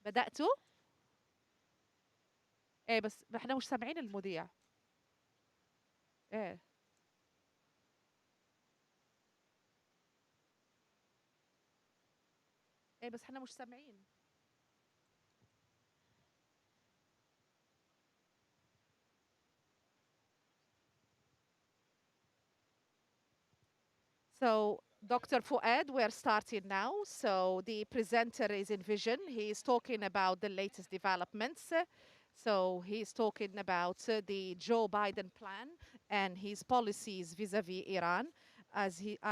بدأتوا؟ ايه بس احنا مش سامعين المذيع. ايه. ايه بس احنا مش سامعين. So, Dr. Fuad, we're starting now. So, the presenter is in vision. He is talking about the latest developments. So, he's talking about the Joe Biden plan and his policies vis-a-vis Iran.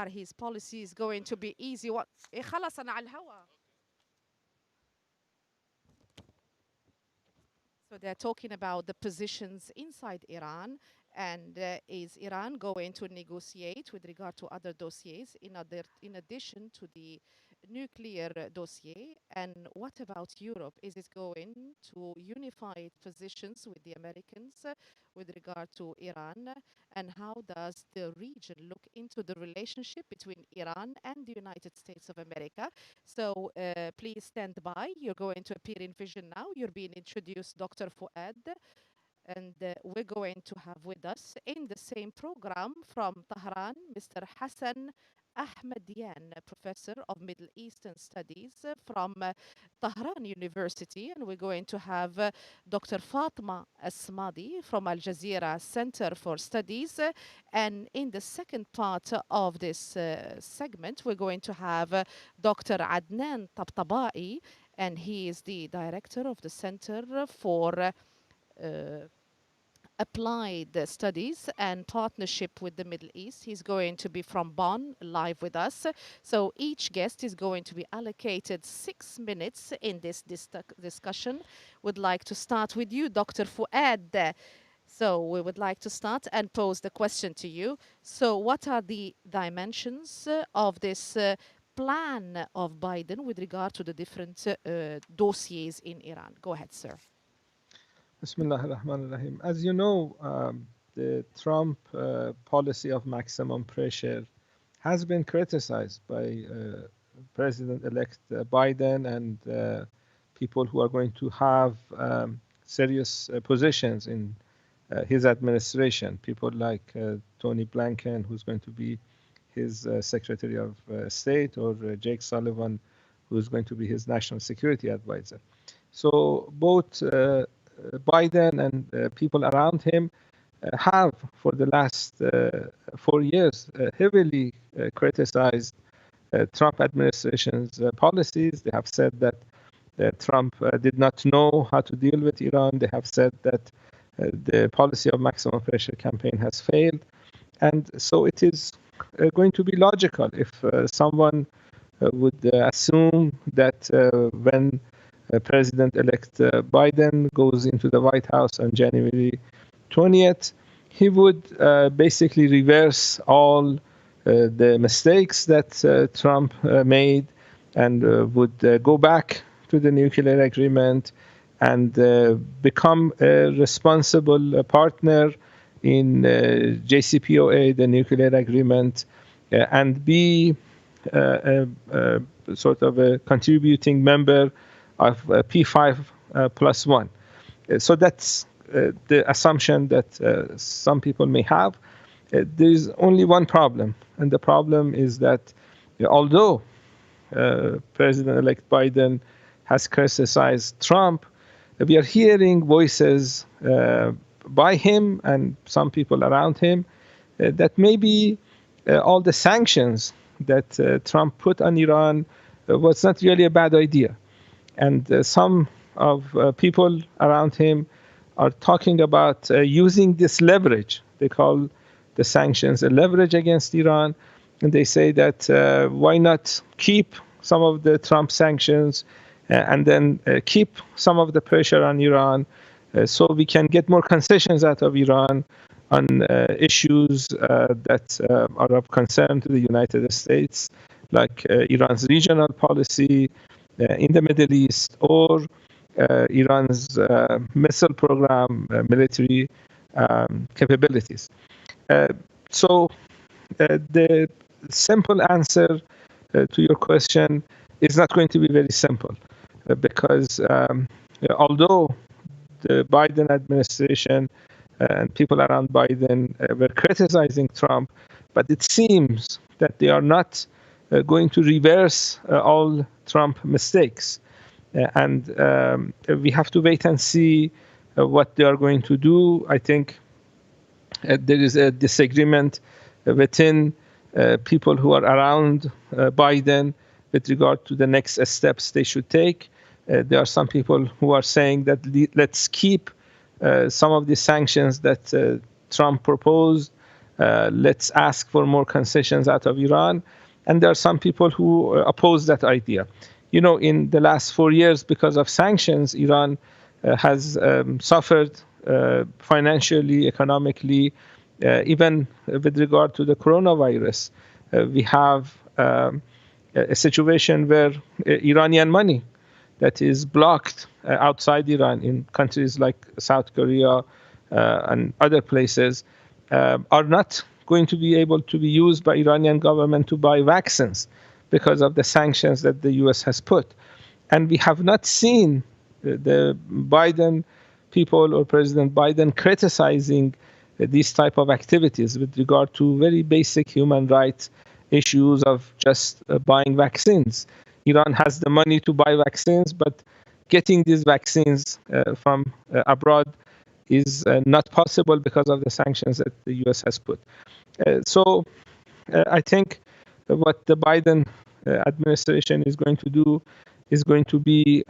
Are his policies going to be easy? What? إيه خلاص أنا على الهوا. So they're talking about the positions inside Iran, and is Iran going to negotiate with regard to other dossiers in addition to the nuclear dossier? And what about Europe? Is it going to unify its positions with the Americans with regard to Iran? And how does the region look into the relationship between Iran and the United States of America? So please stand by. You're going to appear in vision now. You're being introduced, Dr. Fuad. And we're going to have with us in the same program from Tehran, Mr. Hassan Ahmadian, Professor of Middle Eastern Studies from Tehran University. And we're going to have Dr. Fatima Asamoah from Al Jazeera Center for Studies. And in the second part of this segment, we're going to have Dr. Adnan Tabtabai, and he is the director of the Center for Applied Studies and Partnership with the Middle East. He's going to be from Bonn, live with us. So each guest is going to be allocated 6 minutes in this discussion. Would like to start with you, Dr. Fuad. So we would like to start and pose the question to you. So what are the dimensions of this plan of Biden with regard to the different dossiers in Iran? Go ahead, sir. Bismillah ar-Rahman ar-Rahim. As you know, the Trump policy of maximum pressure has been criticized by President-elect Biden and people who are going to have serious positions in his administration. People like Tony Blinken, who's going to be his Secretary of State, or Jake Sullivan, who's going to be his national security advisor. So both Biden and people around him have, for the last 4 years, heavily criticized Trump administration's policies. They have said that Trump did not know how to deal with Iran. They have said that the policy of maximum pressure campaign has failed. And so it is going to be logical if someone would assume that when President-elect Biden goes into the White House on January 20th, he would basically reverse all the mistakes that Trump made and would go back to the nuclear agreement and become a responsible partner in JCPOA, the nuclear agreement, and be sort of a contributing member of P5+1. So that's the assumption that some people may have. There is only one problem, and the problem is that although President-elect Biden has criticized Trump, we are hearing voices by him and some people around him that maybe all the sanctions that Trump put on Iran was not really a bad idea. And some of people around him are talking about using this leverage. They call the sanctions a leverage against Iran. And they say that why not keep some of the Trump sanctions and then keep some of the pressure on Iran so we can get more concessions out of Iran on issues that are of concern to the United States, like Iran's regional policy in the Middle East, or Iran's missile program, military capabilities. So the simple answer to your question is not going to be very simple. because although the Biden administration and people around Biden were criticizing Trump, but it seems that they are not going to reverse all Trump mistakes. And we have to wait and see what they are going to do. I think there is a disagreement within people who are around Biden with regard to the next steps they should take. There are some people who are saying that let's keep some of the sanctions that Trump proposed. Let's ask for more concessions out of Iran. And there are some people who oppose that idea. You know, in the last 4 years, because of sanctions, Iran has suffered financially, economically, even with regard to the coronavirus. We have a situation where Iranian money that is blocked outside Iran in countries like South Korea and other places are not going to be able to be used by Iranian government to buy vaccines because of the sanctions that the US has put. And we have not seen the Biden people or President Biden criticizing these type of activities with regard to very basic human rights issues of just buying vaccines. Iran has the money to buy vaccines, but getting these vaccines from abroad is not possible because of the sanctions that the US has put. So I think what the Biden administration is going to do is going to be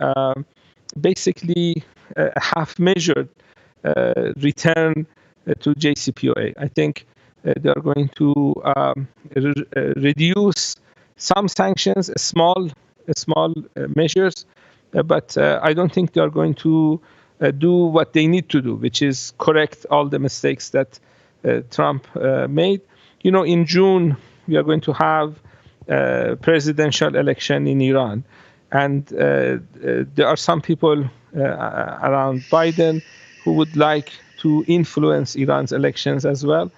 basically a half-measured return to JCPOA. I think they are going to reduce some sanctions, small measures, but I don't think they are going to do what they need to do, which is correct all the mistakes that Trump made. You know, in June, we are going to have a presidential election in Iran. And there are some people around Biden who would like to influence Iran's elections as well.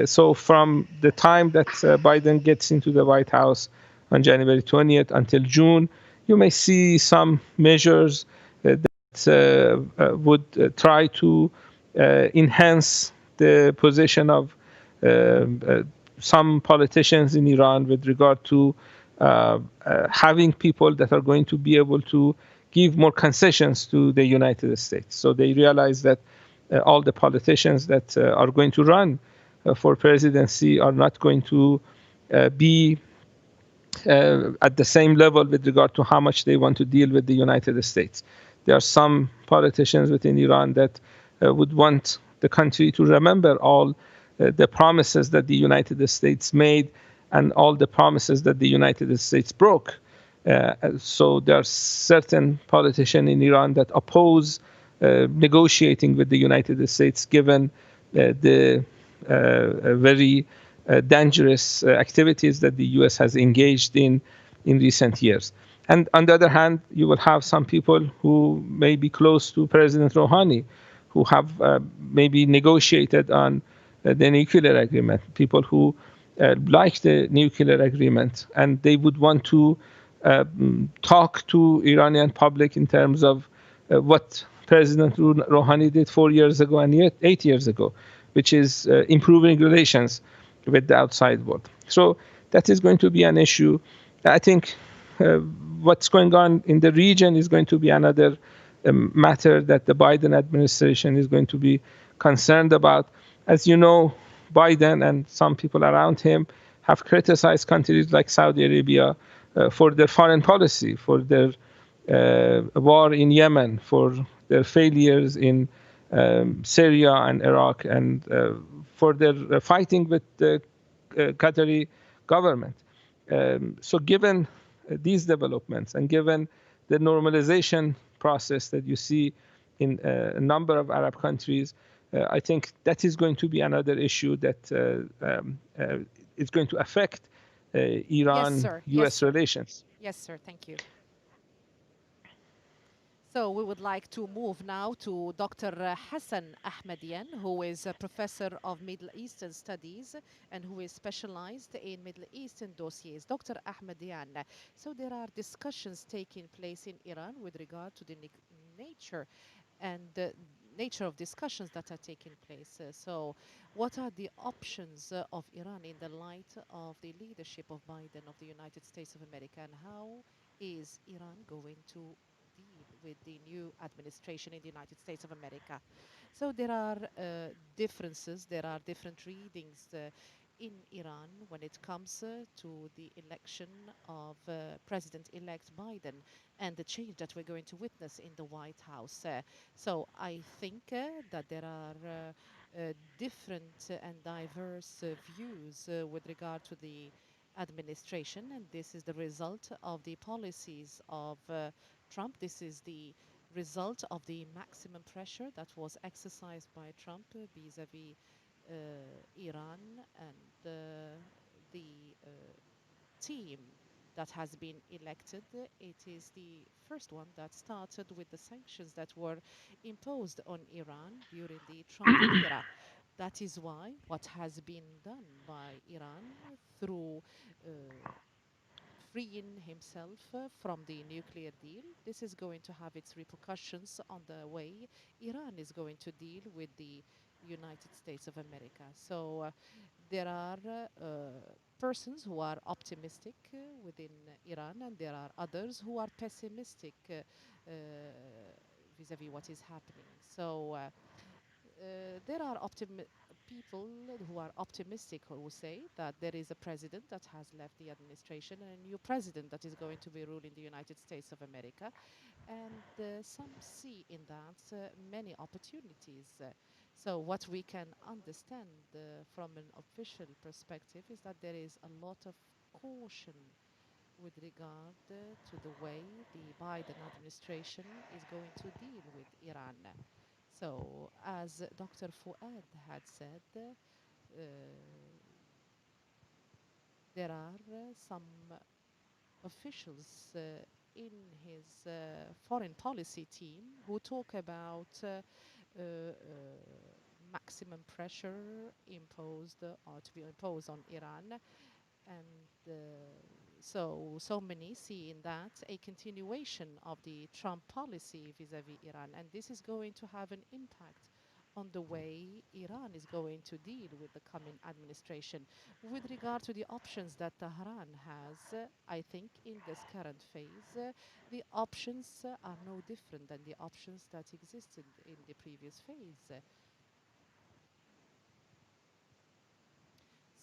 So from the time that Biden gets into the White House on January 20th until June, you may see some measures that would try to enhance the position of some politicians in Iran with regard to having people that are going to be able to give more concessions to the United States. So they realize that all the politicians that are going to run for presidency are not going to be at the same level with regard to how much they want to deal with the United States. There are some politicians within Iran that would want the country to remember all the promises that the United States made and all the promises that the United States broke. So there are certain politicians in Iran that oppose negotiating with the United States, given the very dangerous activities that the U.S. has engaged in recent years. And on the other hand, you will have some people who may be close to President Rouhani, who have maybe negotiated on the nuclear agreement, people who like the nuclear agreement, and they would want to talk to Iranian public in terms of what President Rouhani did 4 years ago and 8 years ago, which is improving relations with the outside world. So that is going to be an issue. I think what's going on in the region is going to be another matter that the Biden administration is going to be concerned about. As you know, Biden and some people around him have criticized countries like Saudi Arabia for their foreign policy, for their war in Yemen, for their failures in Syria and Iraq, and for their fighting with the Qatari government. So given these developments and given the normalization process that you see in a number of Arab countries, I think that is going to be another issue that is going to affect Yes, sir. Yes, Iran-US sir. relations. Yes, sir. Thank you. So we would like to move now to Dr. Hassan Ahmadian, who is a professor of Middle Eastern Studies and who is specialized in Middle Eastern dossiers. Dr. Ahmadian, so there are discussions taking place in Iran with regard to the nature and the nature of discussions that are taking place. So what are the options of Iran in the light of the leadership of Biden of the United States of America, and how is Iran going to deal with the new administration in the United States of America? So there are differences, there are different readings in Iran when it comes to the election of President-elect Biden and the change that we're going to witness in the White House. So I think that there are different and diverse views with regard to the administration, and this is the result of the policies of Trump. This is the result of the maximum pressure that was exercised by Trump vis-a-vis Iran and the team that has been elected. It is the first one that started with the sanctions that were imposed on Iran during the Trump era. That is why what has been done by Iran through uh, freeing himself from the nuclear deal, this is going to have its repercussions on the way Iran is going to deal with the United States of America. So there are persons who are optimistic within Iran, and there are others who are pessimistic vis-a-vis what is happening. So there are people who are optimistic who say that there is a president that has left the administration and a new president that is going to be ruling the United States of America. And some see in that many opportunities. So what we can understand from an official perspective is that there is a lot of caution with regard to the way the Biden administration is going to deal with Iran. So, as Dr. Fuad had said, there are some officials in his foreign policy team who talk about maximum pressure imposed or to be imposed on Iran, and so many see in that a continuation of the Trump policy vis-a-vis Iran, and this is going to have an impact on the way Iran is going to deal with the coming administration. With regard to the options that Tehran has, I think in this current phase, the options are no different than the options that existed in the previous phase.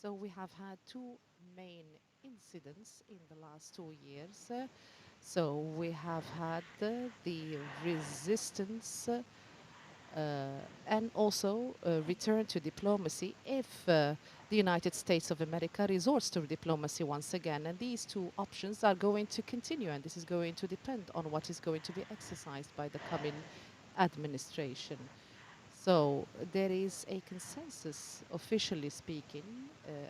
So we have had two main incidents in the last 2 years. So we have had the resistance and also return to diplomacy if the United States of America resorts to diplomacy once again. And these two options are going to continue, and this is going to depend on what is going to be exercised by the coming administration. So there is a consensus, officially speaking,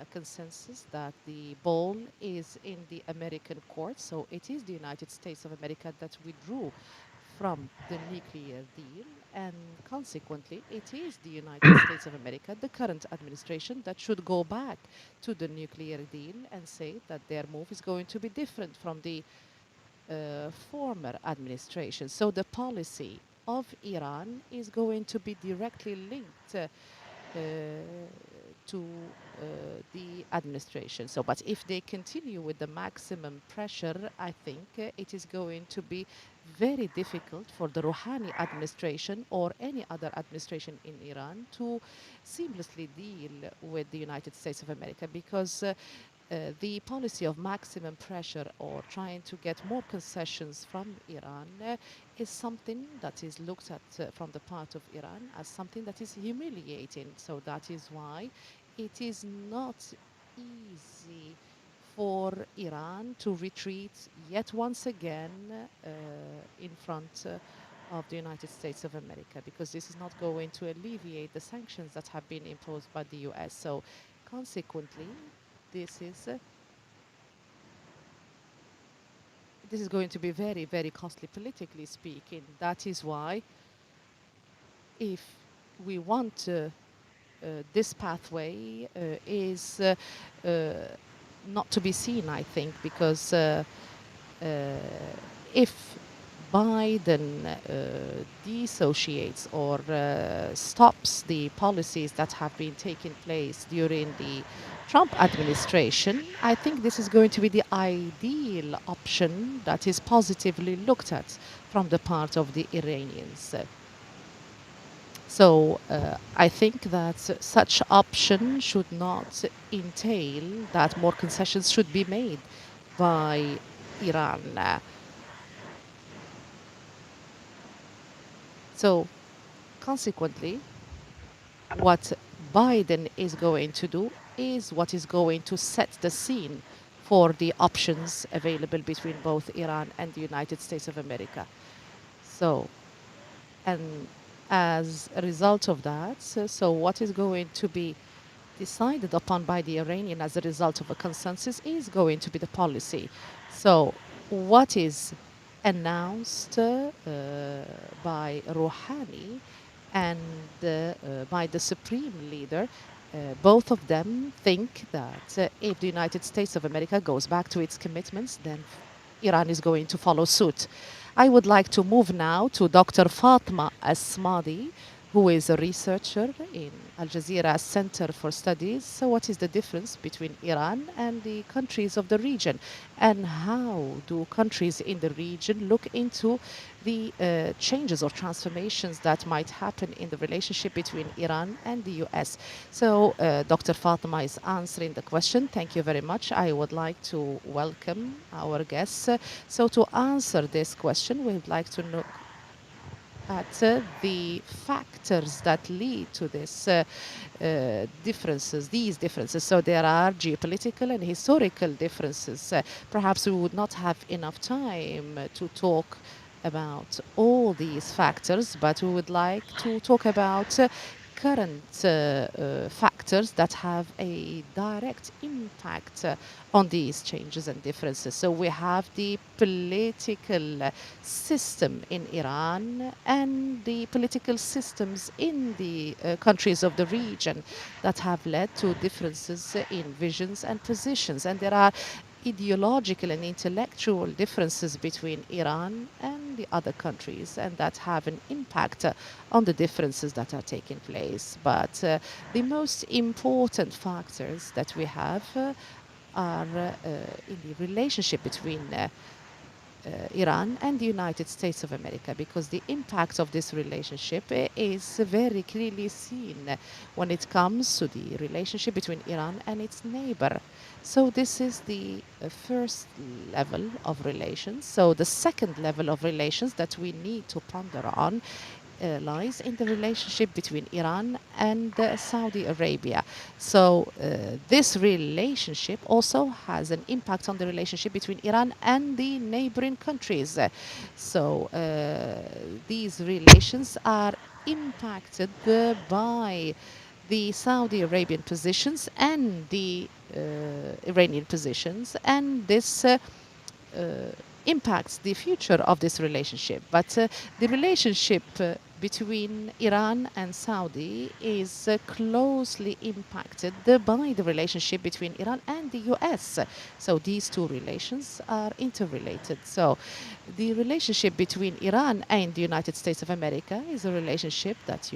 a consensus that the ball is in the American court. So it is the United States of America that withdrew from the nuclear deal, and consequently, it is the United States of America, the current administration, that should go back to the nuclear deal and say that their move is going to be different from the former administration. So the policy of Iran is going to be directly linked to the administration. So, but if they continue with the maximum pressure, I think it is going to be very difficult for the Rouhani administration or any other administration in Iran to seamlessly deal with the United States of America, because the policy of maximum pressure or trying to get more concessions from Iran is something that is looked at from the part of Iran as something that is humiliating. So that is why it is not easy for Iran to retreat yet once again in front of the United States of America, because this is not going to alleviate the sanctions that have been imposed by the US. So consequently, this is this is going to be very, very costly politically speaking. That is why if we want this pathway is not to be seen, I think, because uh, if Biden dissociates or stops the policies that have been taking place during the Trump administration, I think this is going to be the ideal option that is positively looked at from the part of the Iranians. So I think that such option should not entail that more concessions should be made by Iran. So consequently, what Biden is going to do is what is going to set the scene for the options available between both Iran and the United States of America. So, and as a result of that, so what is going to be decided upon by the Iranian as a result of a consensus is going to be the policy. So what is announced by Rouhani and by the supreme leader, both of them think that if the United States of America goes back to its commitments, then Iran is going to follow suit. I would like to move now to Dr. Fatima Asamoah, who is a researcher in Al Jazeera Center for Studies. So what is the difference between Iran and the countries of the region? And how do countries in the region look into the changes or transformations that might happen in the relationship between Iran and the US? So Dr. Fatima is answering the question. Thank you very much. I would like to welcome our guests. So to answer this question, we would like to know at the factors that lead to this differences, these differences. So there are geopolitical and historical differences. Perhaps we would not have enough time to talk about all these factors, but we would like to talk about current factors that have a direct impact on these changes and differences. So we have the political system in Iran and the political systems in the countries of the region that have led to differences in visions and positions. And there are ideological and intellectual differences between Iran and the other countries, and that have an impact on the differences that are taking place. But the most important factors that we have are in the relationship between Iran and the United States of America, because the impact of this relationship is very clearly seen when it comes to the relationship between Iran and its neighbor. So this is the first level of relations. So the second level of relations that we need to ponder on lies in the relationship between Iran and Saudi Arabia. So this relationship also has an impact on the relationship between Iran and the neighboring countries. So these relations are impacted by the Saudi Arabian positions and the Iranian positions, and this impacts the future of this relationship. But the relationship between Iran and Saudi is closely impacted by the relationship between Iran and the US. So these two relations are interrelated. So the relationship between Iran and the United States of America is a relationship that,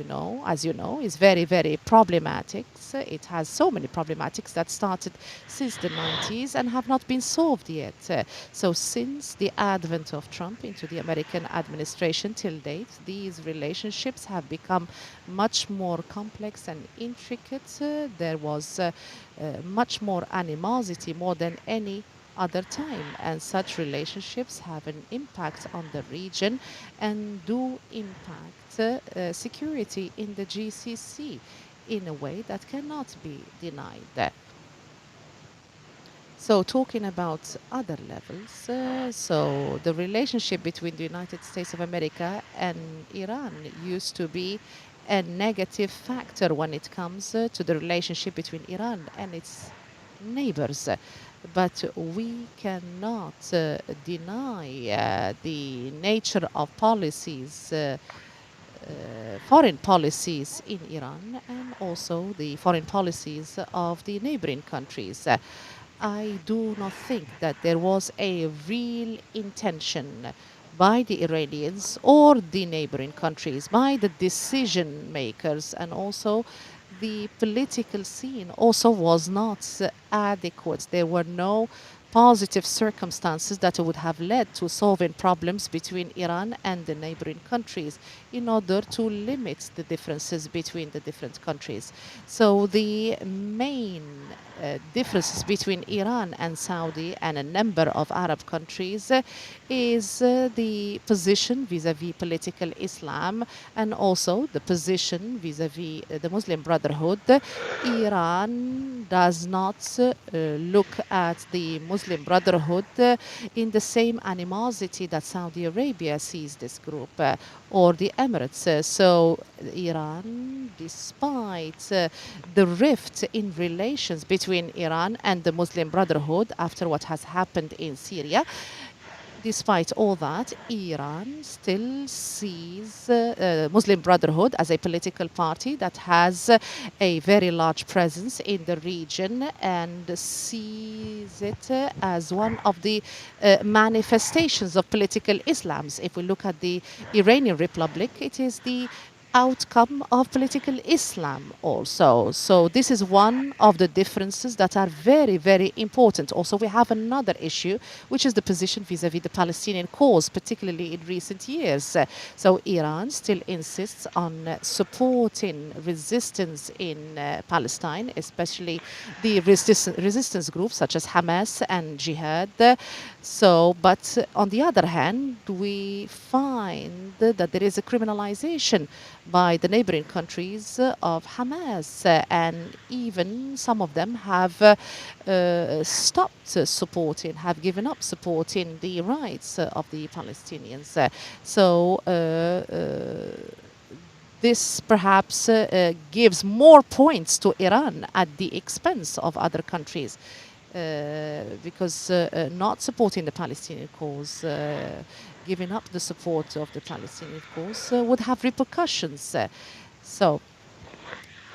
as you know, is very, very problematic. So it has so many problematics that started since the 90s and have not been solved yet. So since the advent of Trump into the American administration till date, these relationships have become much more complex and intricate. There was much more animosity more than any other time, and such relationships have an impact on the region and do impact security in the GCC in a way that cannot be denied. So talking about other levels, so the relationship between the United States of America and Iran used to be a negative factor when it comes to the relationship between Iran and its neighbors. But we cannot deny the nature of policies, foreign policies in Iran, and also the foreign policies of the neighboring countries. I do not think that there was a real intention by the Iranians or the neighboring countries, by the decision makers, and also the political scene also was not adequate. There were no positive circumstances that would have led to solving problems between Iran and the neighboring countries in order to limit the differences between the different countries. So the main differences between Iran and Saudi and a number of Arab countries is the position vis-à-vis political Islam and also the position vis-à-vis the Muslim Brotherhood. Iran does not look at the Muslim Brotherhood in the same animosity that Saudi Arabia sees this group or the Emirates. So Iran, despite the rift in relations between Iran and the Muslim Brotherhood after what has happened in Syria, despite all that, Iran still sees Muslim Brotherhood as a political party that has a very large presence in the region and sees it as one of the manifestations of political Islams. If we look at the Iranian Republic, it is the outcome of political Islam also. So this is one of the differences that are very, very important. Also, we have another issue, which is the position vis-à-vis the Palestinian cause, particularly in recent years. So Iran still insists on supporting resistance in Palestine, especially the resistance groups such as Hamas and Jihad. So, but on the other hand, we find that there is a criminalization by the neighboring countries of Hamas, and even some of them have stopped supporting, have given up supporting the rights of the Palestinians. So this perhaps gives more points to Iran at the expense of other countries. Because not supporting the Palestinian cause, giving up the support of the Palestinian cause would have repercussions. So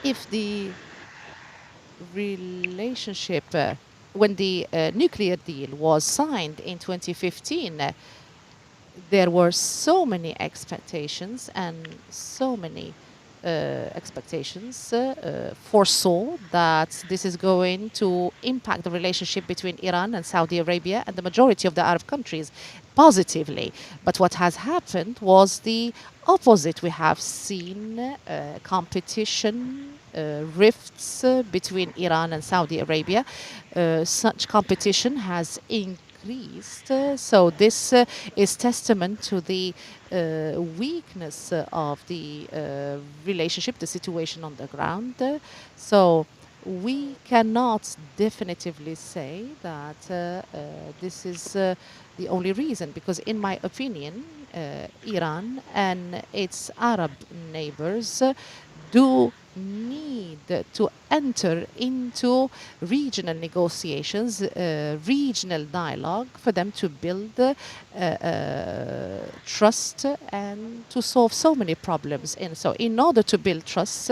if the relationship, when the nuclear deal was signed in 2015, there were so many expectations and so many expectations foresaw that this is going to impact the relationship between Iran and Saudi Arabia and the majority of the Arab countries positively. But what has happened was the opposite. We have seen competition, rifts between Iran and Saudi Arabia. Such competition has increased. So this is testament to the weakness of the relationship, the situation on the ground. So we cannot definitively say that this is the only reason, because in my opinion, Iran and its Arab neighbors do need to enter into regional negotiations, regional dialogue for them to build trust and to solve so many problems. And so in order to build trust,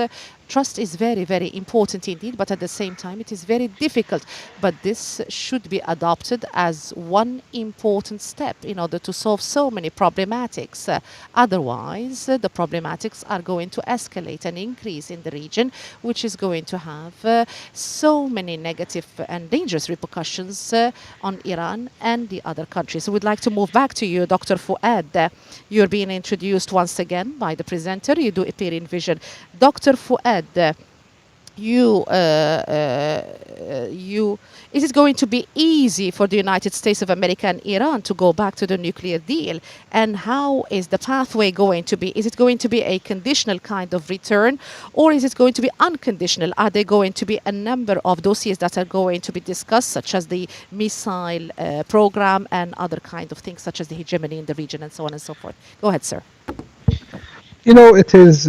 trust is very, very important indeed, but at the same time it is very difficult. But this should be adopted as one important step in order to solve so many problematics. Otherwise, the problematics are going to escalate and increase in the region, which is going to have so many negative and dangerous repercussions on Iran and the other countries. So we'd like to move back to you, Dr. Fuad. You're being introduced once again by the presenter. You do appear in Vision. Dr. Fuad, is it going to be easy for the United States of America and Iran to go back to the nuclear deal? And how is the pathway going to be? Is it going to be a conditional kind of return, or is it going to be unconditional? Are there going to be a number of dossiers that are going to be discussed, such as the missile program and other kind of things, such as the hegemony in the region and so on and so forth? Go ahead, sir. You know, it is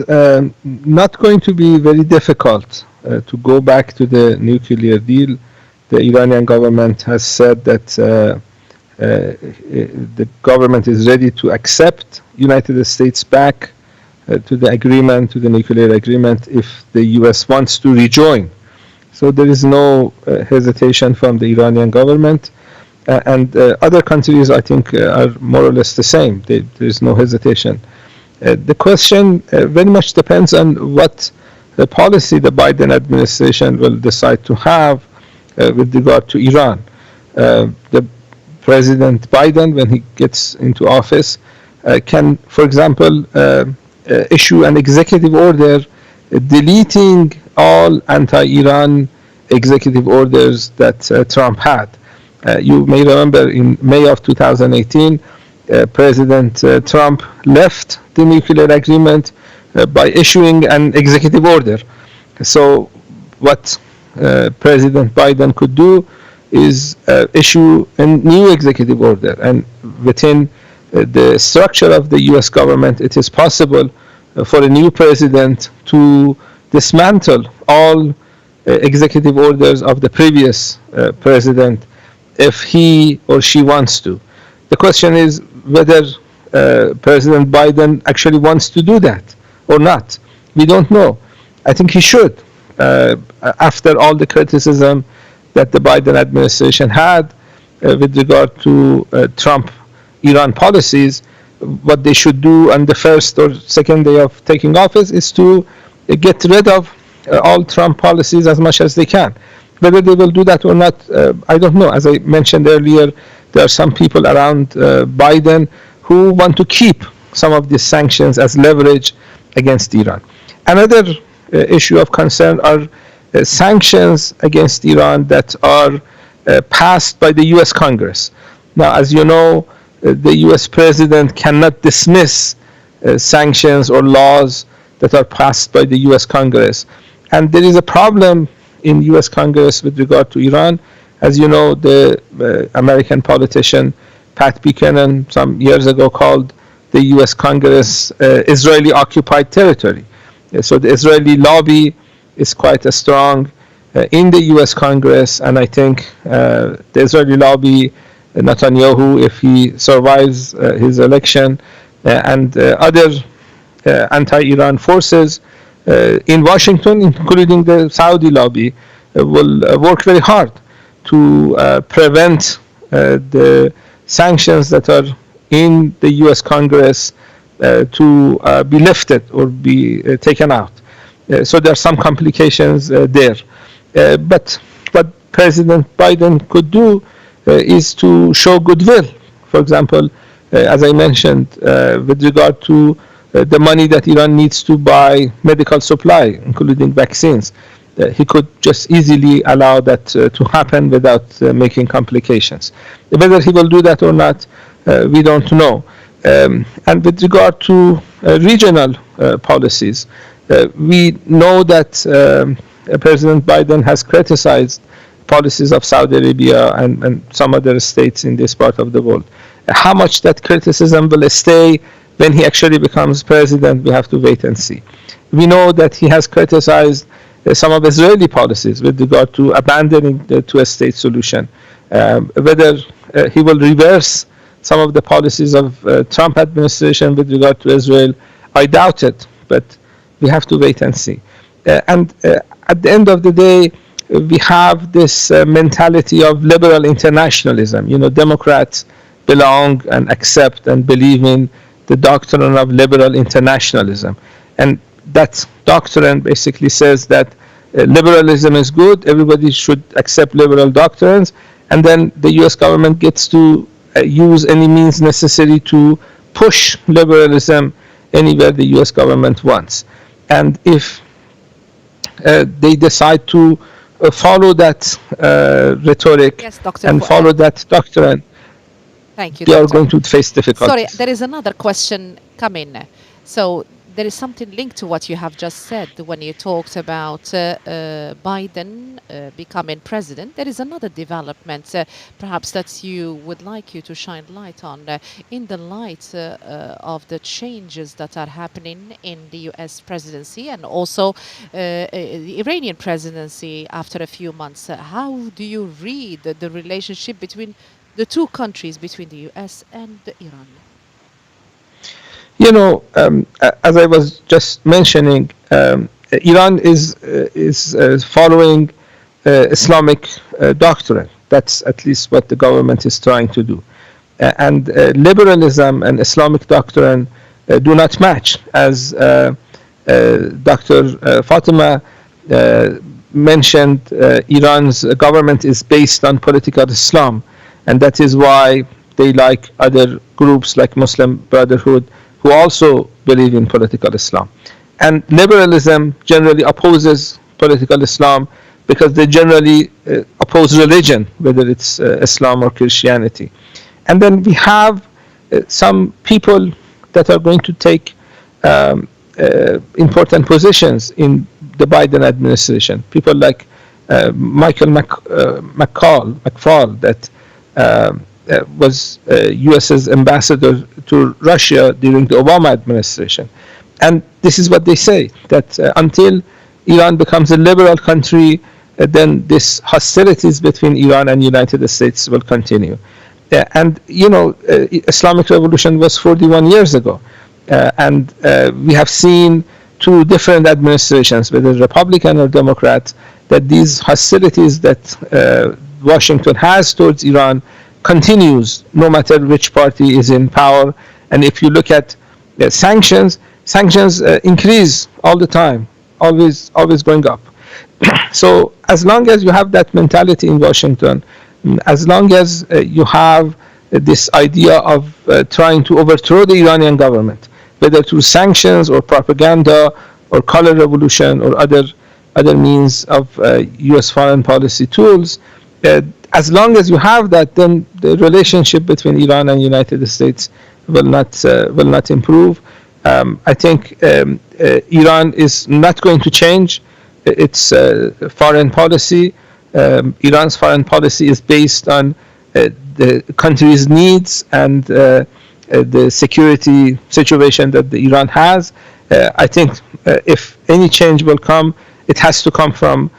not going to be very difficult to go back to the nuclear deal the Iranian government has said that the government is ready to accept United States back to the agreement, to the nuclear agreement, if the U.S. wants to rejoin. So there is no hesitation from the Iranian government. And other countries, I think, are more or less the same. There is no hesitation. The question very much depends on what policy the Biden administration will decide to have with regard to Iran. The President Biden, when he gets into office, can, for example, issue an executive order deleting all anti-Iran executive orders that Trump had. You may remember in May of 2018, President Trump left the nuclear agreement by issuing an executive order. So what President Biden could do is issue a new executive order, and within the structure of the US government, it is possible for a new president to dismantle all executive orders of the previous president if he or she wants to. The question is whether President Biden actually wants to do that or not. We don't know. I think he should. After all the criticism that the Biden administration had with regard to Trump Iran policies, what they should do on the first or second day of taking office is to get rid of all Trump policies as much as they can. Whether they will do that or not, I don't know. As I mentioned earlier, there are some people around Biden who want to keep some of these sanctions as leverage against Iran. Another issue of concern are sanctions against Iran that are passed by the US Congress. Now, as you know, the US president cannot dismiss sanctions or laws that are passed by the US Congress. And there is a problem in US Congress with regard to Iran. As you know, the American politician Pat Buchanan some years ago called the US Congress Israeli occupied territory. So the Israeli lobby is quite strong in the US Congress, and I think the Israeli lobby, Netanyahu, if he survives his election, and other anti-Iran forces in Washington, including the Saudi lobby, will work very hard to prevent the sanctions that are in the US Congress to be lifted or be taken out. So there are some complications there. But what President Biden could do is to show goodwill. For example, as I mentioned, with regard to the money that Iran needs to buy medical supply, including vaccines, he could just easily allow that to happen without making complications. Whether he will do that or not, we don't know. And with regard to regional policies, we know that President Biden has criticized policies of Saudi Arabia and some other states in this part of the world. How much that criticism will stay when he actually becomes president, we have to wait and see. We know that he has criticized some of Israeli policies with regard to abandoning the two-state solution. Whether he will reverse some of the policies of Trump administration with regard to Israel, I doubt it, but we have to wait and see. And at the end of the day, we have this mentality of liberal internationalism. You know, Democrats belong and accept and believe in the doctrine of liberal internationalism. And that doctrine basically says that liberalism is good, everybody should accept liberal doctrines, and then the US government gets to use any means necessary to push liberalism anywhere the US government wants. And if they decide to follow that rhetoric, Yes, Dr. and Fuad. follow that doctrine, Thank you, they are Doctor. going to face difficulties. Sorry, there is another question coming. So there is something linked to what you have just said when you talked about Biden becoming president. There is another development, perhaps that you would like you to shine light on, in the light of the changes that are happening in the U.S. presidency and also the Iranian presidency after a few months. How do you read the relationship between the two countries, between the U.S. and Iran? You know, as I was just mentioning, Iran is following Islamic doctrine. That's at least what the government is trying to do. And liberalism and Islamic doctrine do not match, as Dr. Fatima mentioned. Iran's government is based on political Islam, and that is why they like other groups like Muslim Brotherhood who also believe in political Islam. And liberalism generally opposes political Islam because they generally oppose religion, whether it's Islam or Christianity. And then we have some people that are going to take important positions in the Biden administration. People like Michael McFaul, that was US's ambassador to Russia during the Obama administration. And this is what they say, that until Iran becomes a liberal country, then this hostilities between Iran and United States will continue. And you know, Islamic Revolution was 41 years ago, and we have seen two different administrations, whether Republican or Democrat, that these hostilities that Washington has towards Iran continues no matter which party is in power. And if you look at sanctions increase all the time, always going up. So as long as you have that mentality in Washington, as long as you have this idea of trying to overthrow the Iranian government, whether through sanctions or propaganda or color revolution or other means of U.S. foreign policy tools, as long as you have that, then the relationship between Iran and United States will not improve. I think Iran is not going to change its foreign policy. Iran's foreign policy is based on the country's needs and the security situation that the Iran has. I think if any change will come, it has to come from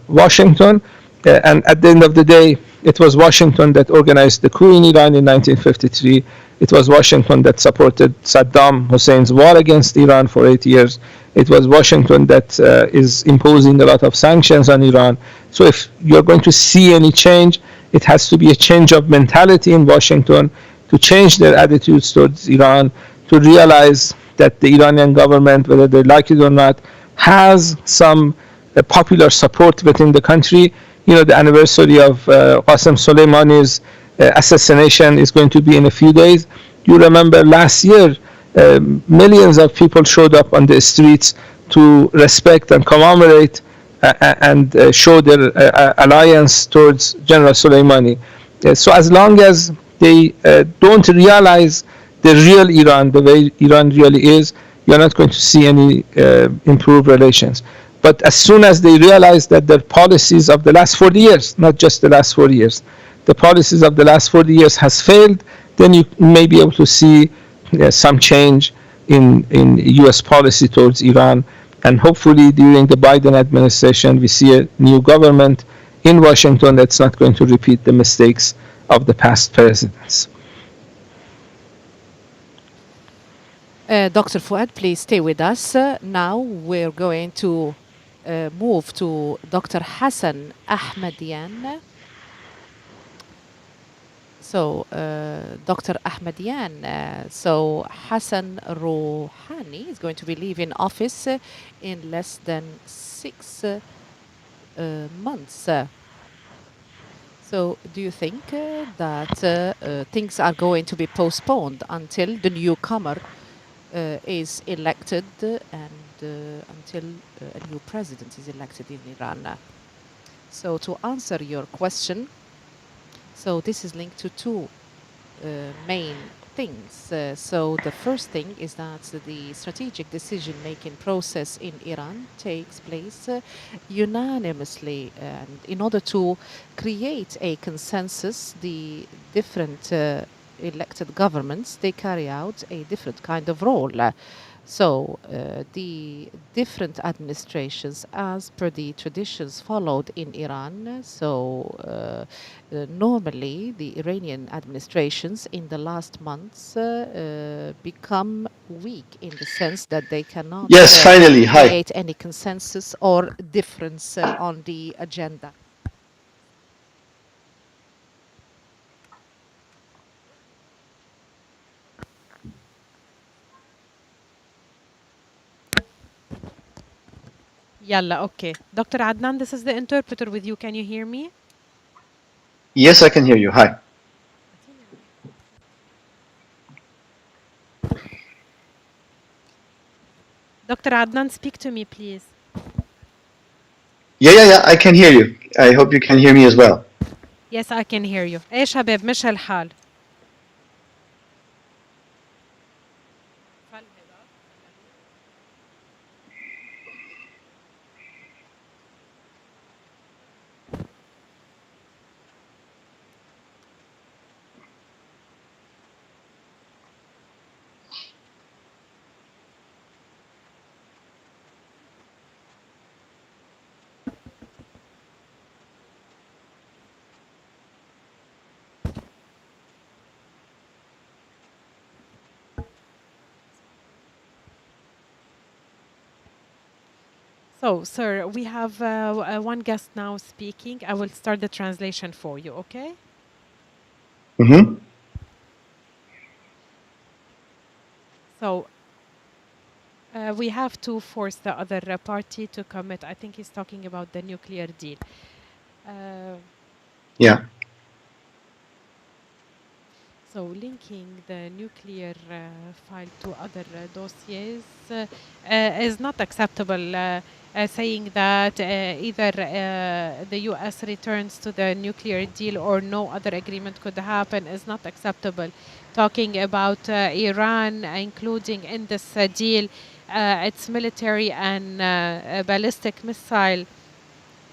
Washington. And at the end of the day, it was Washington that organized the coup in Iran in 1953. It was Washington that supported Saddam Hussein's war against Iran for 8 years. It was Washington that is imposing a lot of sanctions on Iran. So if you're going to see any change, it has to be a change of mentality in Washington, to change their attitudes towards Iran, to realize that the Iranian government, whether they like it or not, has some popular support within the country. You know, the anniversary of Qasem Soleimani's assassination is going to be in a few days. You remember last year, millions of people showed up on the streets to respect and commemorate and show their alliance towards General Soleimani. So as long as they don't realize the real Iran, the way Iran really is, you're not going to see any improved relations. But as soon as they realize that their policies of the last 40 years, not just the last 4 years, the policies of the last 40 years has failed, then you may be able to see some change in U.S. policy towards Iran. And hopefully during the Biden administration, we see a new government in Washington that's not going to repeat the mistakes of the past presidents. Dr. Fuad, please stay with us. Now we're going to move to Dr. Hassan Ahmadian. So, Dr. Ahmadian, so Hassan Rouhani is going to be leaving office in less than 6 months. So, do you think that things are going to be postponed until the newcomer is elected and until a new president is elected in Iran? So, to answer your question, so this is linked to two main things. So the first thing is that the strategic decision-making process in Iran takes place unanimously, and in order to create a consensus, the different elected governments, they carry out a different kind of role. So the different administrations, as per the traditions followed in Iran, normally the Iranian administrations in the last months become weak in the sense that they cannot Yes, finally. Hi. create any consensus or difference on the agenda. Yalla, okay. Dr. Adnan, this is the interpreter with you. Can you hear me? Yes, I can hear you. Hi. Dr. Adnan, speak to me, please. Yeah. I can hear you. I hope you can hear me as well. Yes, I can hear you. ايه شباب مش الحال. So, sir, we have one guest now speaking. I will start the translation for you, okay? Mm-hmm. So, we have to force the other party to commit. I think he's talking about the nuclear deal. Uh, Yeah. So linking the nuclear file to other dossiers is not acceptable. Saying that either the US returns to the nuclear deal or no other agreement could happen is not acceptable. Talking about Iran including in this deal its military and ballistic missile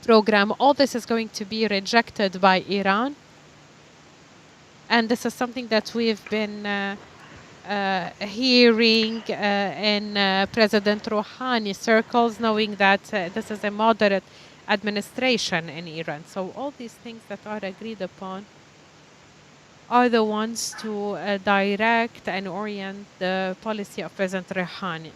program, all this is going to be rejected by Iran. And this is something that we've been hearing in President Rouhani circles, knowing that this is a moderate administration in Iran. So all these things that are agreed upon are the ones to direct and orient the policy of President Rouhani.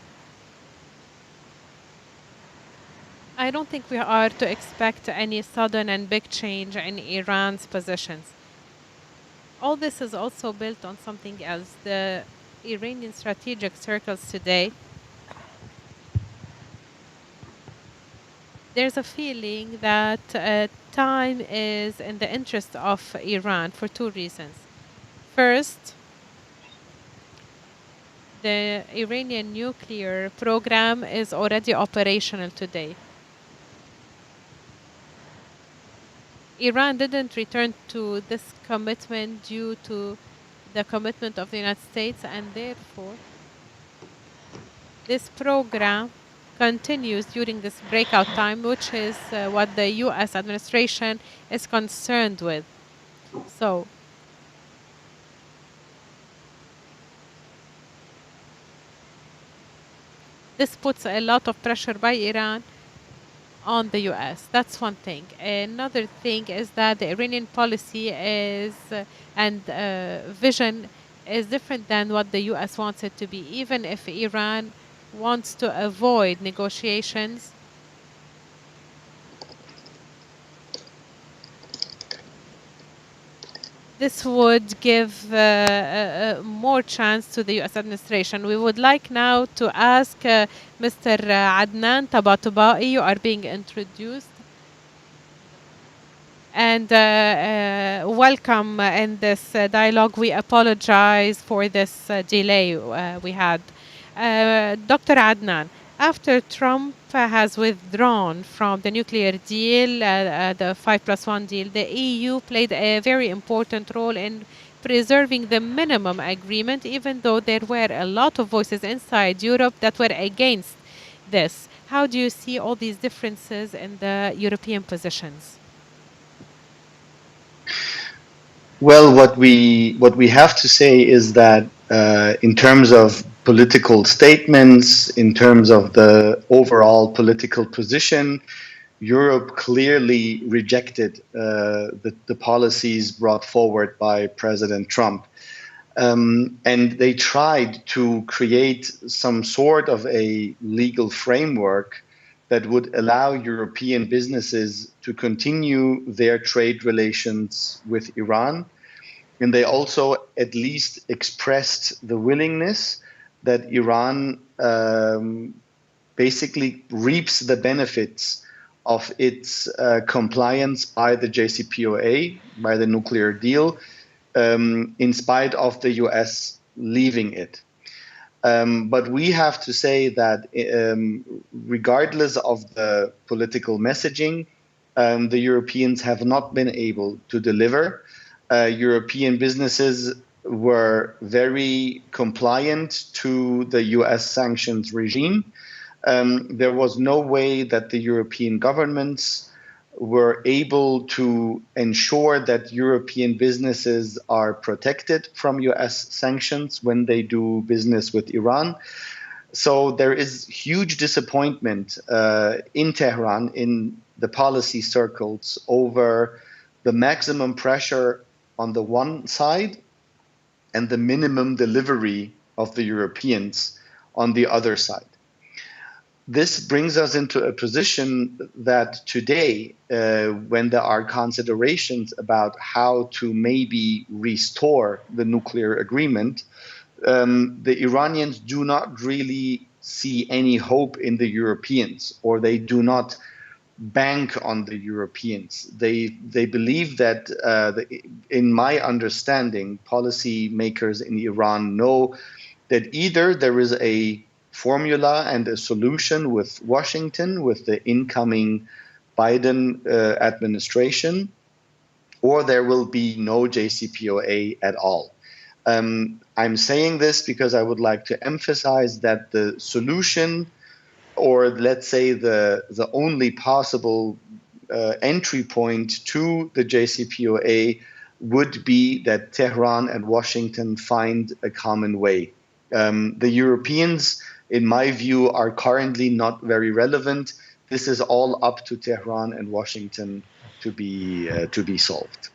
I don't think we are to expect any sudden and big change in Iran's positions. All this is also built on something else. The Iranian strategic circles today, there's a feeling that time is in the interest of Iran for two reasons. First, the Iranian nuclear program is already operational today. Iran didn't return to this commitment due to the commitment of the United States, and therefore this program continues during this breakout time, which is what the US administration is concerned with. So this puts a lot of pressure by Iran on the US. That's one thing. Another thing is that the Iranian policy is and vision is different than what the US wants it to be. Even if Iran wants to avoid negotiations, this would give more chance to the US administration. We would like now to ask Mr. Adnan Tabatabai, you are being introduced. And welcome in this dialogue. We apologize for this delay we had. Dr. Adnan, after Trump has withdrawn from the nuclear deal, the 5+1 deal, the EU played a very important role in preserving the minimum agreement, even though there were a lot of voices inside Europe that were against this. How do you see all these differences in the European positions? Well, what we have to say is that in terms of political statements, in terms of the overall political position, Europe clearly rejected the policies brought forward by President Trump. And they tried to create some sort of a legal framework that would allow European businesses to continue their trade relations with Iran. And they also at least expressed the willingness that Iran basically reaps the benefits of its compliance by the JCPOA, by the nuclear deal, in spite of the US leaving it. But we have to say that regardless of the political messaging, the Europeans have not been able to deliver. European businesses were very compliant to the US sanctions regime. There was no way that the European governments were able to ensure that European businesses are protected from US sanctions when they do business with Iran. So there is huge disappointment in Tehran, in the policy circles, over the maximum pressure on the one side and the minimum delivery of the Europeans on the other side. This brings us into a position that today, when there are considerations about how to maybe restore the nuclear agreement, the Iranians do not really see any hope in the Europeans, or they do not bank on the Europeans. They believe that, in my understanding, policymakers in Iran know that either there is a formula and a solution with Washington, with the incoming Biden administration, or there will be no JCPOA at all. I'm saying this because I would like to emphasize that the solution, or let's say the only possible entry point to the JCPOA, would be that Tehran and Washington find a common way. The Europeans, in my view, are currently not very relevant. This is all up to Tehran and Washington to be solved.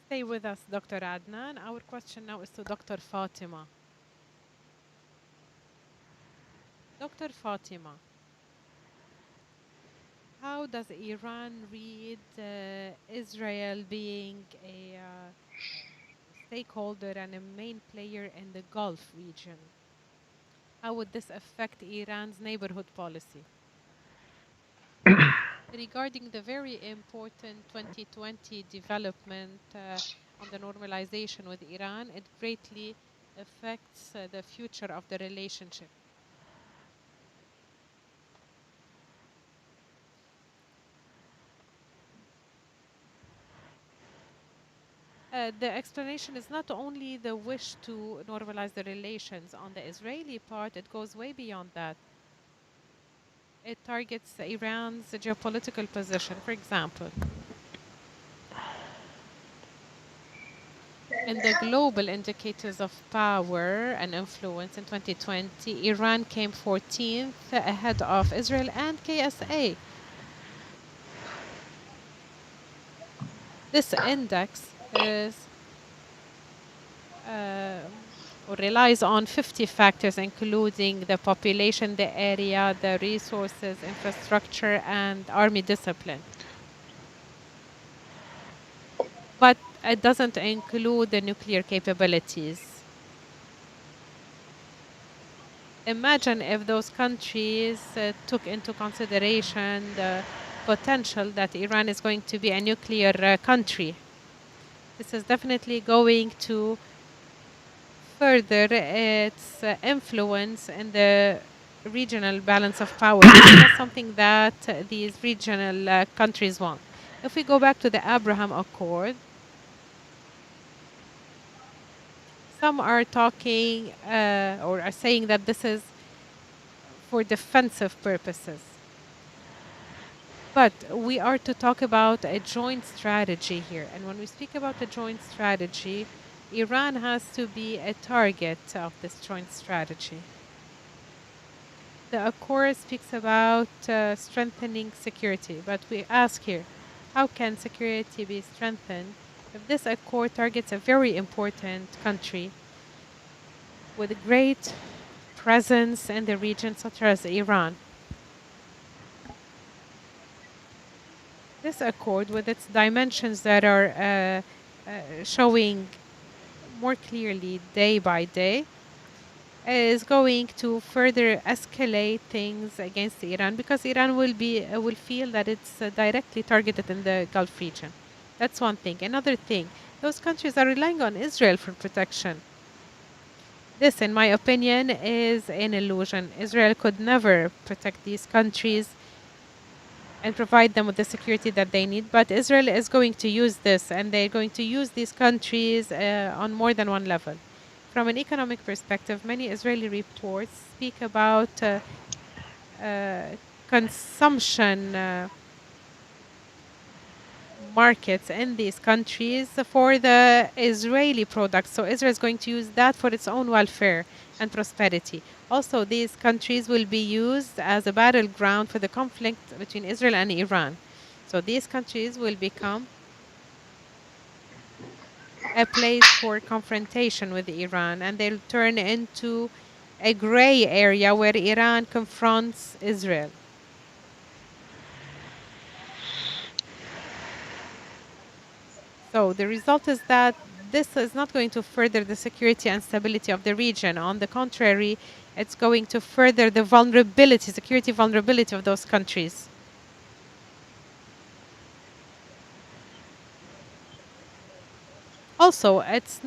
Stay with us, Dr. Adnan. Our question now is to Dr. Fatima. Dr. Fatima, how does Iran read Israel being a stakeholder and a main player in the Gulf region? How would this affect Iran's neighborhood policy? Regarding the very important 2020 development on the normalization with Iran, it greatly affects the future of the relationship. The explanation is not only the wish to normalize the relations on the Israeli part, it goes way beyond that. It targets Iran's geopolitical position. For example, in the global indicators of power and influence in 2020, Iran came 14th ahead of Israel and KSA. This index is relies on 50 factors, including the population, the area, the resources, infrastructure, and army discipline. But it doesn't include the nuclear capabilities. Imagine if those countries took into consideration the potential that Iran is going to be a nuclear country. This is definitely going to further its influence in the regional balance of power. This is not something that these regional countries want. If we go back to the Abraham Accord, some are talking or are saying that this is for defensive purposes. But we are to talk about a joint strategy here. And when we speak about a joint strategy, Iran has to be a target of this joint strategy. The Accord speaks about strengthening security, but we ask here, how can security be strengthened if this Accord targets a very important country with a great presence in the region, such as Iran? This Accord, with its dimensions that are showing more clearly day by day, is going to further escalate things against Iran, because Iran will feel that it's directly targeted in the Gulf region. That's one thing. Another thing, those countries are relying on Israel for protection. This, in my opinion, is an illusion. Israel could never protect these countries and provide them with the security that they need. But Israel is going to use this, and they're going to use these countries on more than one level. From an economic perspective, many Israeli reports speak about consumption markets in these countries for the Israeli products. So Israel is going to use that for its own welfare and prosperity. Also, these countries will be used as a battleground for the conflict between Israel and Iran. So these countries will become a place for confrontation with Iran, and they'll turn into a gray area where Iran confronts Israel. So the result is that this is not going to further the security and stability of the region. On the contrary, it's going to further the vulnerability, security vulnerability of those countries. Also, it's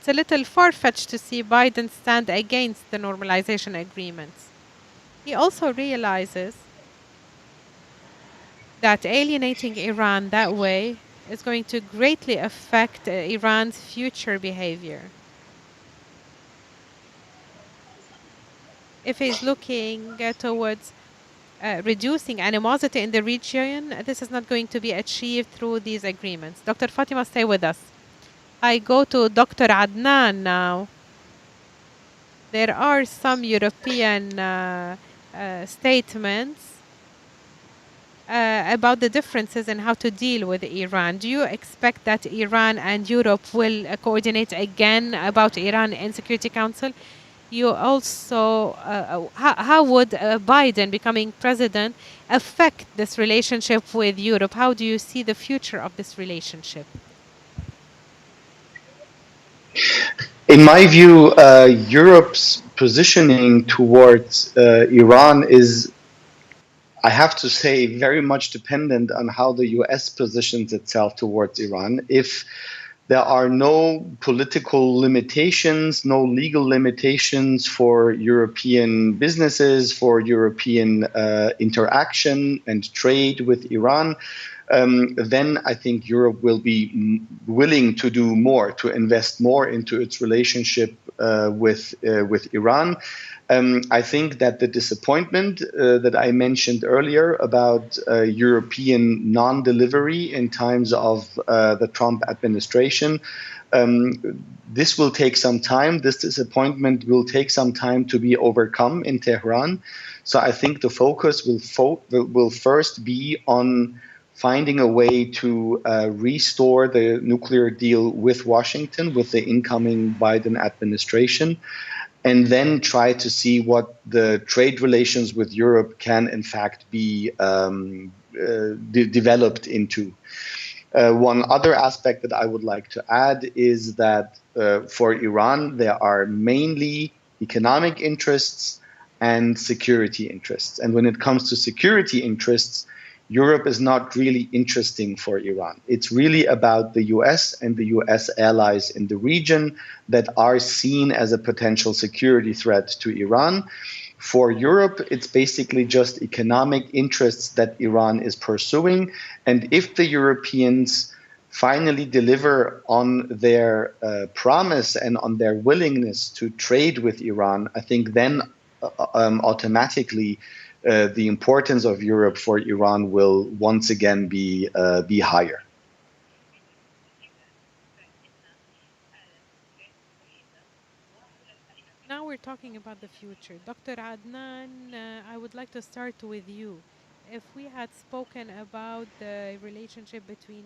a little far-fetched to see Biden stand against the normalization agreements. He also realizes that alienating Iran that way is going to greatly affect Iran's future behavior. If he's looking towards reducing animosity in the region, this is not going to be achieved through these agreements. Dr. Fatima, stay with us. I go to Dr. Adnan now. There are some European statements about the differences in how to deal with Iran. Do you expect that Iran and Europe will coordinate again about Iran in Security Council? You also, how would Biden becoming president affect this relationship with Europe? How do you see the future of this relationship? In my view, Europe's positioning towards Iran is, I have to say, very much dependent on how the US positions itself towards Iran. If there are no political limitations, no legal limitations for European businesses, for European interaction and trade with Iran, then I think Europe will be willing to do more, to invest more into its relationship with Iran. I think that the disappointment that I mentioned earlier about European non-delivery in times of the Trump administration, this will take some time. This disappointment will take some time to be overcome in Tehran. So I think the focus will first be on finding a way to restore the nuclear deal with Washington, with the incoming Biden administration, and then try to see what the trade relations with Europe can, in fact, be developed into. One other aspect that I would like to add is that for Iran, there are mainly economic interests and security interests. And when it comes to security interests, Europe is not really interesting for Iran. It's really about the US and the US allies in the region that are seen as a potential security threat to Iran. For Europe, it's basically just economic interests that Iran is pursuing. And if the Europeans finally deliver on their promise and on their willingness to trade with Iran, I think then automatically the importance of Europe for Iran will once again be higher. Now we're talking about the future. Dr. Adnan, I would like to start with you. If we had spoken about the relationship between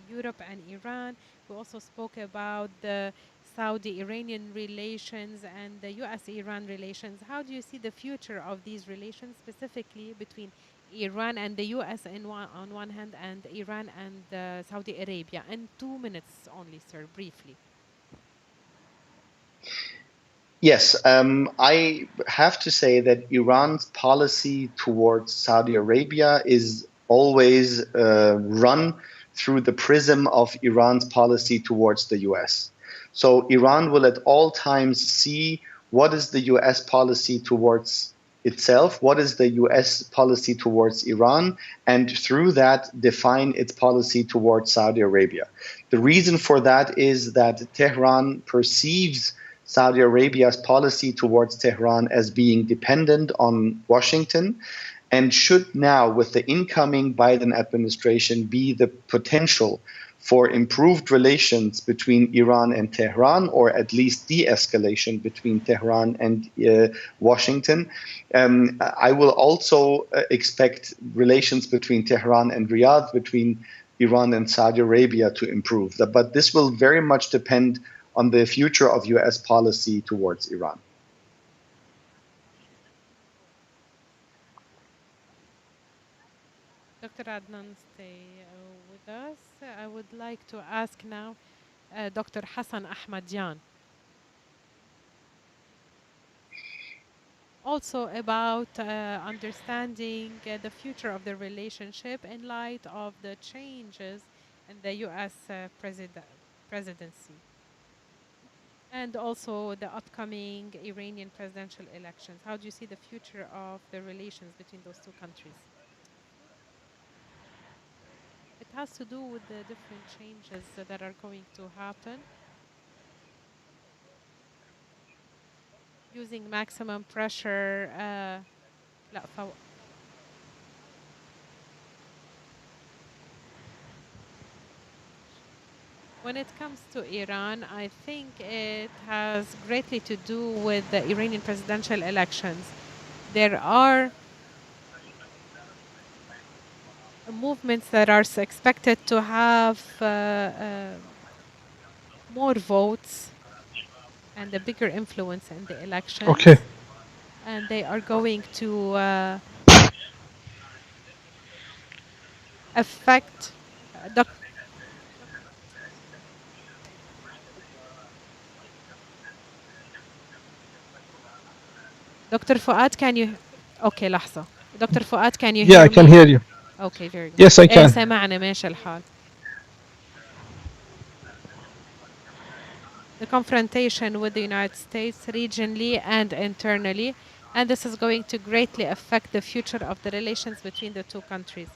Europe and Iran, we also spoke about the Saudi-Iranian relations and the US-Iran relations. How do you see the future of these relations, specifically between Iran and the US on one hand, and Iran and Saudi Arabia? In 2 minutes only, sir, briefly. Yes, I have to say that Iran's policy towards Saudi Arabia is always run through the prism of Iran's policy towards the US. So Iran will at all times see what is the US policy towards itself, what is the US policy towards Iran, and through that define its policy towards Saudi Arabia. The reason for that is that Tehran perceives Saudi Arabia's policy towards Tehran as being dependent on Washington, and should now, with the incoming Biden administration, be the potential for improved relations between Iran and Tehran, or at least de-escalation between Tehran and Washington. I will also expect relations between Tehran and Riyadh, between Iran and Saudi Arabia, to improve. But this will very much depend on the future of US policy towards Iran. Dr. Adnan, stay with us. I would like to ask now Dr. Hassan Ahmadian, also about understanding the future of the relationship in light of the changes in the US presidency, and also the upcoming Iranian presidential elections. How do you see the future of the relations between those two countries? It has to do with the different changes that are going to happen using maximum pressure. لا When it comes to Iran, I think it has greatly to do with the Iranian presidential elections. There are movements that are expected to have more votes and a bigger influence in the elections. Okay. And they are going to affect Dr. Fuad, can you... Okay, لحظة. Dr. Fuad, can you Yeah, hear I can me? hear you. Okay, very good. Yes, I can. سمعنا ماشي الحال. The confrontation with the United States regionally and internally, and this is going to greatly affect the future of the relations between the two countries.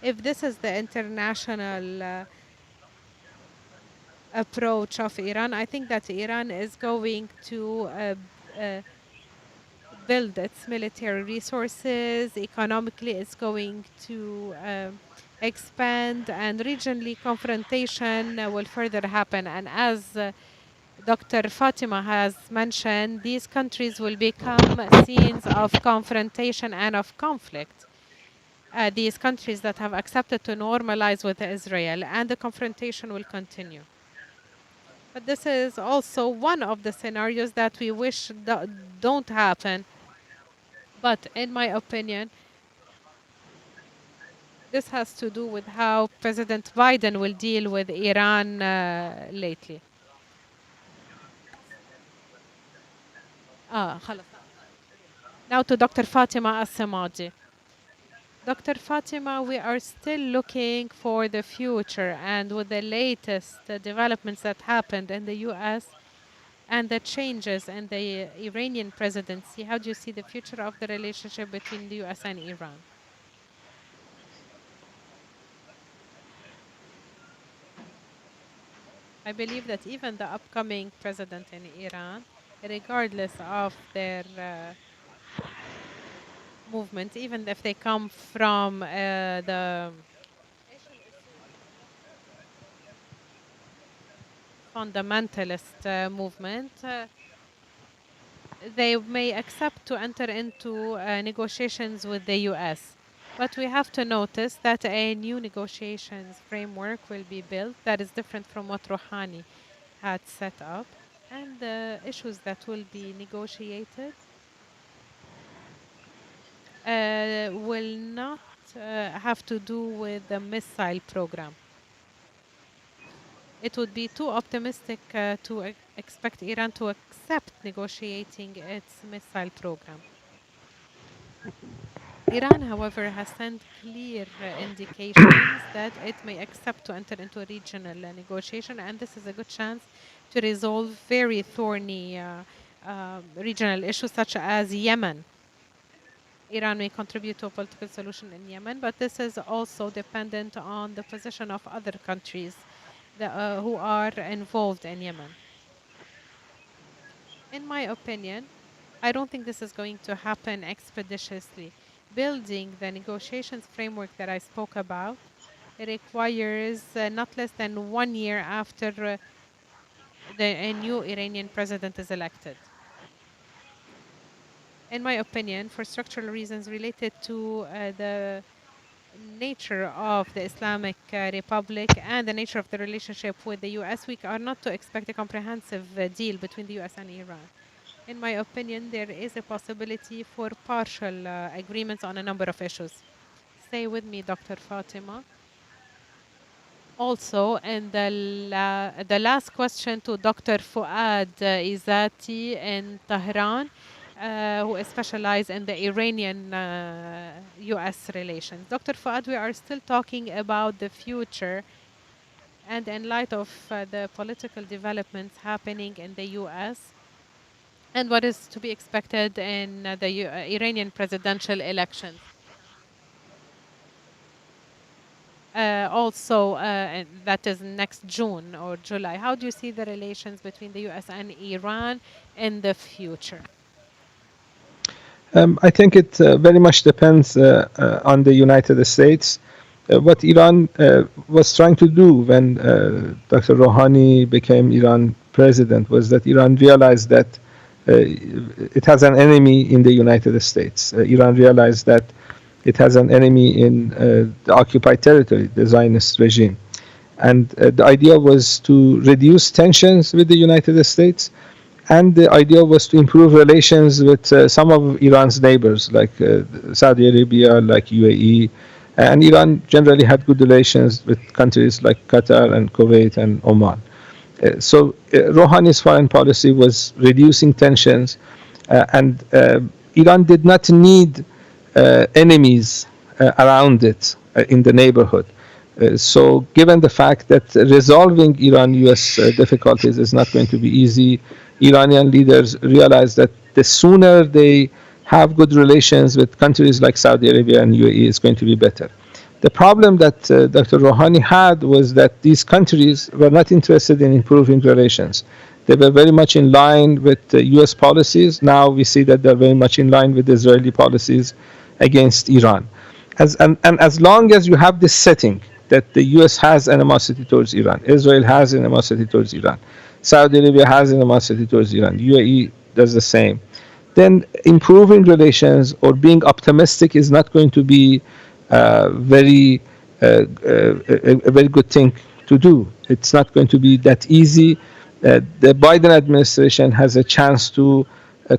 If this is the international approach of Iran, I think that Iran is going to build its military resources. Economically, it's going to expand, and regionally confrontation will further happen. And as Dr. Fatima has mentioned, these countries will become scenes of confrontation and of conflict. These countries that have accepted to normalize with Israel, and the confrontation will continue. But this is also one of the scenarios that we wish don't happen. But in my opinion, this has to do with how President Biden will deal with Iran lately. خلاص. Now to Dr. Fatima Asamoah. Dr. Fatima, we are still looking for the future, and with the latest developments that happened in the US and the changes in the Iranian presidency, how do you see the future of the relationship between the US and Iran? I believe that even the upcoming president in Iran, regardless of their movement, even if they come from the fundamentalist movement, they may accept to enter into negotiations with the US. But we have to notice that a new negotiations framework will be built that is different from what Rouhani had set up. And the issues that will be negotiated will not have to do with the missile program. It would be too optimistic to expect Iran to accept negotiating its missile program. Iran, however, has sent clear indications that it may accept to enter into a regional negotiation, and this is a good chance to resolve very thorny regional issues such as Yemen. Iran may contribute to a political solution in Yemen, but this is also dependent on the position of other countries that, who are involved in Yemen. In my opinion, I don't think this is going to happen expeditiously. Building the negotiations framework that I spoke about requires not less than 1 year after a new Iranian president is elected. In my opinion, for structural reasons related to the nature of the Islamic Republic and the nature of the relationship with the US, we are not to expect a comprehensive deal between the US and Iran. In my opinion, there is a possibility for partial agreements on a number of issues. Stay with me, Dr. Fatima. Also, and the last question to Dr. Fuad Izzet in Tehran, who is specialized in the Iranian-US relations. Dr. Fuad, we are still talking about the future, and in light of the political developments happening in the US and what is to be expected in the Iranian presidential elections. Also, that is next June or July. How do you see the relations between the US and Iran in the future? I think it very much depends on the United States. What Iran was trying to do when Dr. Rouhani became Iran president was that Iran realized that it has an enemy in the United States. Iran realized that it has an enemy in the occupied territory, the Zionist regime. And the idea was to reduce tensions with the United States, and the idea was to improve relations with some of Iran's neighbors, like Saudi Arabia, like UAE, and Iran generally had good relations with countries like Qatar and Kuwait and Oman. So Rouhani's foreign policy was reducing tensions, and Iran did not need enemies around it in the neighborhood. So given the fact that resolving Iran-US difficulties is not going to be easy, Iranian leaders realize that the sooner they have good relations with countries like Saudi Arabia and UAE is going to be better. The problem that Dr. Rouhani had was that these countries were not interested in improving relations. They were very much in line with US policies. Now we see that they're very much in line with Israeli policies against Iran. And as long as you have this setting that the US has animosity towards Iran, Israel has animosity towards Iran, Saudi Arabia has animosity towards Iran, UAE does the same, then improving relations or being optimistic is not going to be a very good thing to do. It's not going to be that easy. The Biden administration has a chance to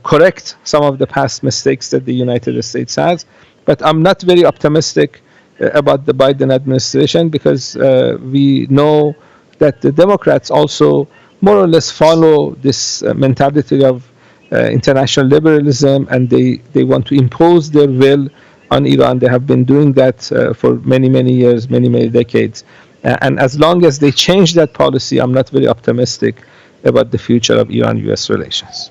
correct some of the past mistakes that the United States has, but I'm not very optimistic about the Biden administration because we know that the Democrats also more or less follow this mentality of international liberalism, and they want to impose their will on Iran. They have been doing that for many, many years, many, many decades. And as long as they change that policy, I'm not very optimistic about the future of Iran-US relations.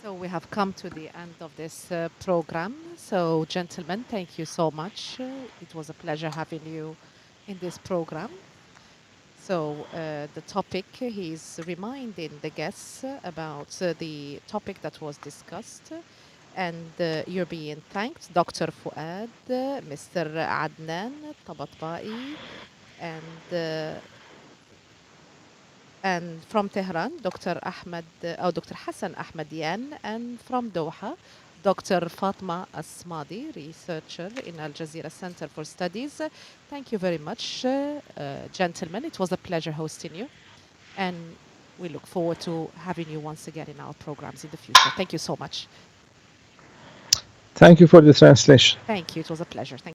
So we have come to the end of this program. So, gentlemen, thank you so much. It was a pleasure having you in this program. So the topic, he's reminding the guests about the topic that was discussed, and you're being thanked, Dr. Fuad, Mr. Adnan Tabatbai, and uh, and from Tehran, Dr. Dr. Hassan Ahmadian, and from Doha, Dr. Fatima Asamoah, researcher in Al Jazeera Center for Studies. Thank you very much, gentlemen. It was a pleasure hosting you, and we look forward to having you once again in our programs in the future. Thank you so much. Thank you for the translation. Thank you. It was a pleasure. Thank